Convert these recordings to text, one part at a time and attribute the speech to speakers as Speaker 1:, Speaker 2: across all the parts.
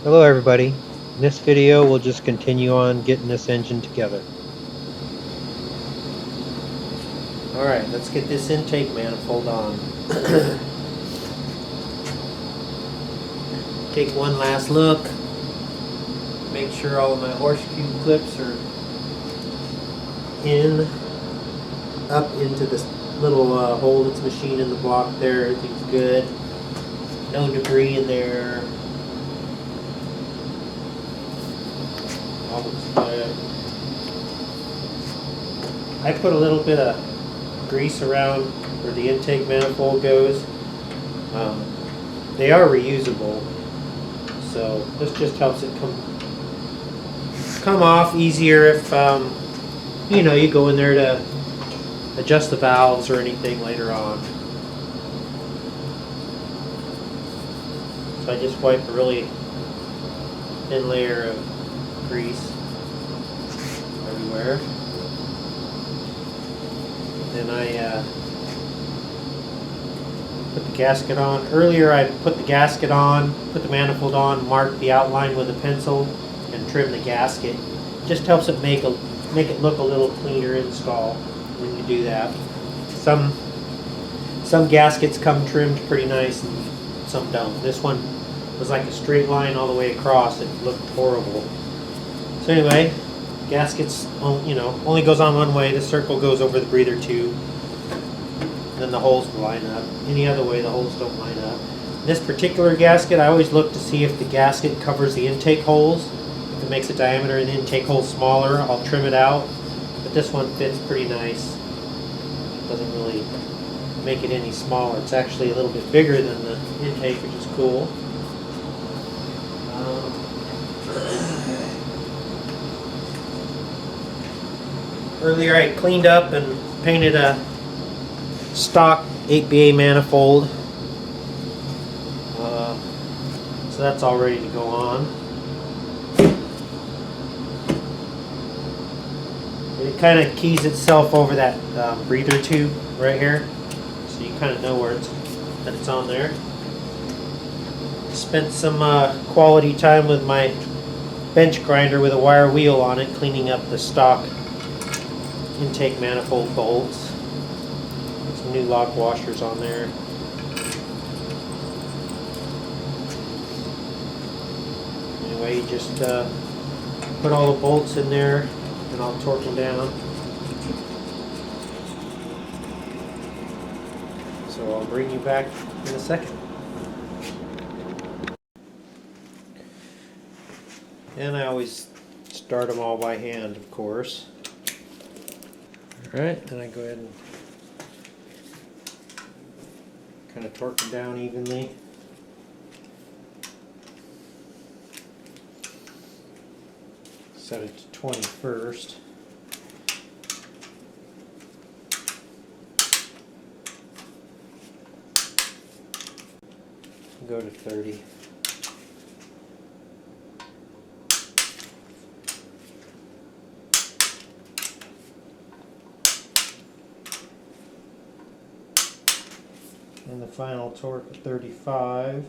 Speaker 1: Hello everybody. In this video we'll just continue on getting this engine together.
Speaker 2: Alright, let's get this intake manifold on. Take one last look. Make sure all of my horseshoe clips are up into this little hole that's machined in the block there. Everything's good. No debris in there. All looks good. I put a little bit of grease around where the intake manifold goes. They are reusable, so this just helps it come off easier if you go in there to adjust the valves or anything later on. So I just wipe a really thin layer of grease everywhere. Then I put the gasket on. Earlier I put the gasket on, put the manifold on, marked the outline with a pencil, and trim the gasket. Just helps it make it look a little cleaner install when you do that. Some gaskets come trimmed pretty nice and some don't. This one was like a straight line all the way across. It looked horrible. So anyway, gaskets only goes on one way. The circle goes over the breather tube. Then the holes line up. Any other way, the holes don't line up. This particular gasket, I always look to see if the gasket covers the intake holes. If it makes the diameter of the intake hole smaller, I'll trim it out. But this one fits pretty nice. It doesn't really make it any smaller. It's actually a little bit bigger than the intake, which is cool. Earlier I cleaned up and painted a stock 8BA manifold, so that's all ready to go on. It kind of keys itself over that breather tube right here, so you kind of know where it's on there. Spent some quality time with my bench grinder with a wire wheel on it, cleaning up the stock intake manifold bolts. Some new lock washers on there. Anyway, you just put all the bolts in there and I'll torque them down. So I'll bring you back in a second. And I always start them all by hand, of course. Alright, then I go ahead and kind of torque them down evenly. Set it to 20 first. Go to 30. And the final torque at 35.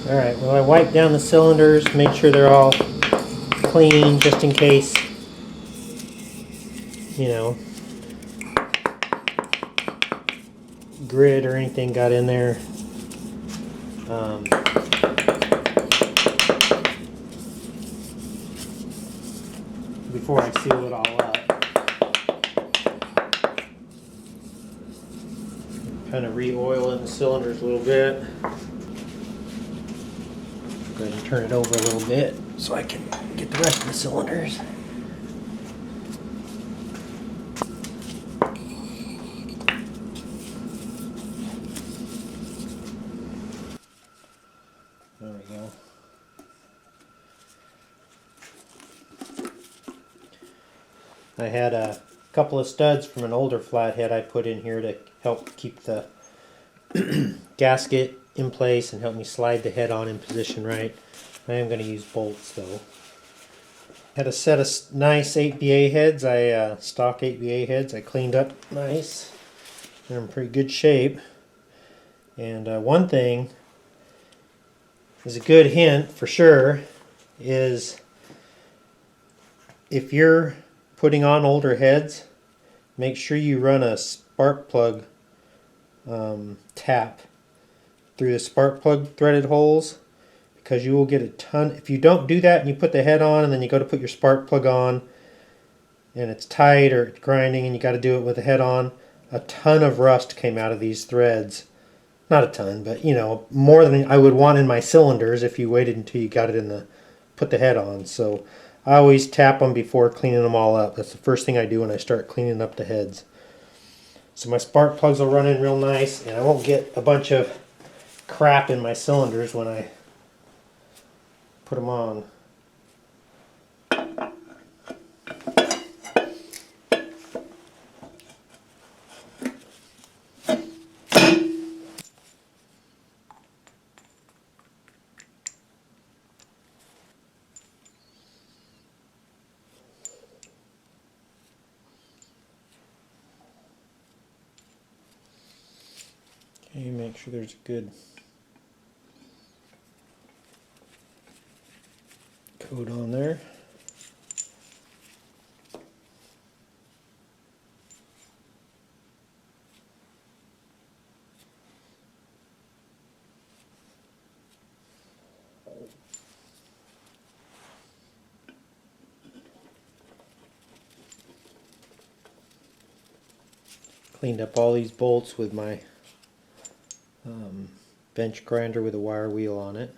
Speaker 2: Alright, well, I wiped down the cylinders, made sure they're all clean just in case, grit or anything got in there. Before I seal it all up. Kind of re-oil in the cylinders a little bit. Go ahead and turn it over a little bit so I can get the rest of the cylinders. There we go. I had a couple of studs from an older Flathead I put in here to help keep the gasket in place and help me slide the head on in position right. I am going to use bolts though. Had a set of nice 8BA heads. Stock 8BA heads. I cleaned up nice. They're in pretty good shape. And one thing is a good hint for sure is if you're putting on older heads, make sure you run a spark plug tap through the spark plug threaded holes, because you will get a ton. If you don't do that and you put the head on and then you go to put your spark plug on and it's tight or it's grinding and you got to do it with the head on, a ton of rust came out of these threads. Not a ton, but you know, more than I would want in my cylinders if you waited until you got it in the put the head on. So I always tap them before cleaning them all up. That's the first thing I do when I start cleaning up the heads. So my spark plugs will run in real nice and I won't get a bunch of crap in my cylinders when I put them on. Okay, make sure there's a good coat on there. Cleaned up all these bolts with my bench grinder with a wire wheel on it.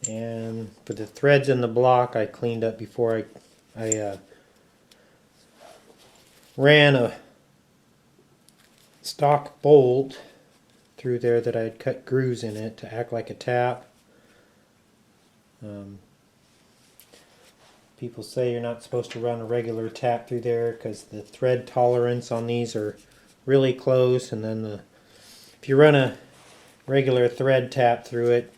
Speaker 2: And for the threads in the block, I cleaned up before I ran a stock bolt through there that I had cut grooves in it to act like a tap. People say you're not supposed to run a regular tap through there because the thread tolerance on these are really close, and then if you run a regular thread tap through it,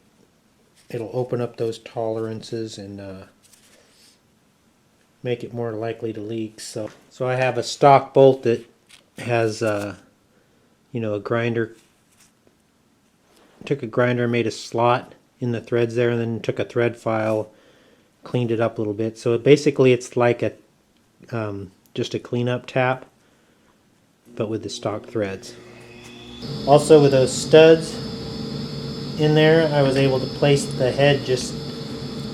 Speaker 2: it'll open up those tolerances and make it more likely to leak. So I have a stock bolt that has you know, a grinder. Took a grinder, made a slot in the threads there, and then took a thread file, cleaned it up a little bit. So basically it's like a just a cleanup tap, but with the stock threads. Also with those studs in there, I was able to place the head, just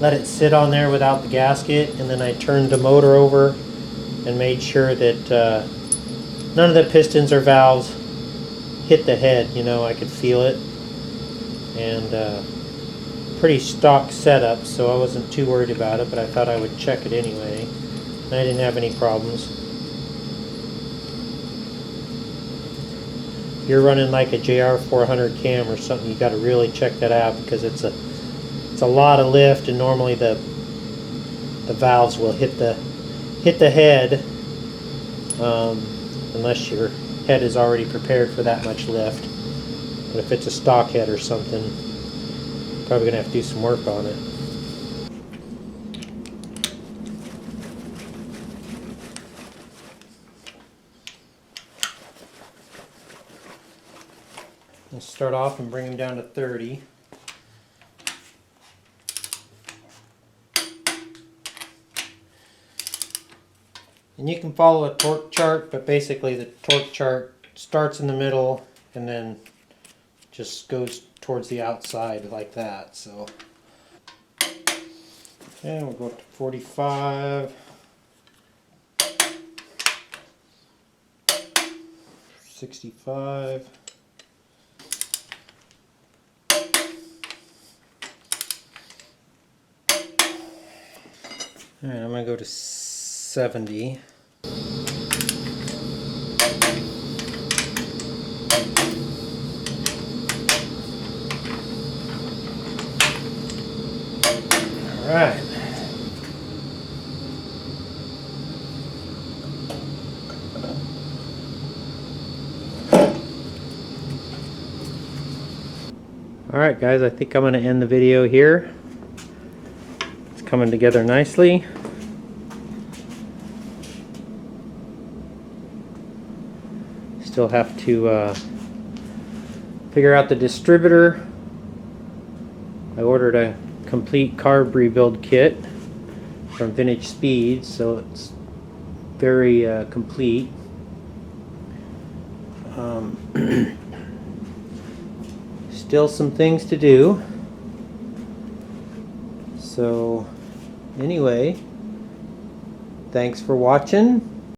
Speaker 2: let it sit on there without the gasket, and then I turned the motor over and made sure that none of the pistons or valves hit the head. You know, I could feel it. And pretty stock setup, so I wasn't too worried about it, but I thought I would check it anyway. And I didn't have any problems. If you're running like a JR400 cam or something, you got to really check that out, because it's a lot of lift, and normally the valves will hit the head, unless your head is already prepared for that much lift. But if it's a stock head or something, probably gonna have to do some work on it. Let's start off and bring them down to 30. And you can follow a torque chart, but basically the torque chart starts in the middle and then just goes towards the outside like that. So, and we'll go up to 45. 65. Alright, I'm going to go to 70. Alright.
Speaker 1: Alright guys, I think I'm going to end the video here. It's coming together nicely. Still have to figure out the distributor. I ordered a complete carb rebuild kit from Vintage Speed, so it's very complete. Still some things to do. So anyway, thanks for watching.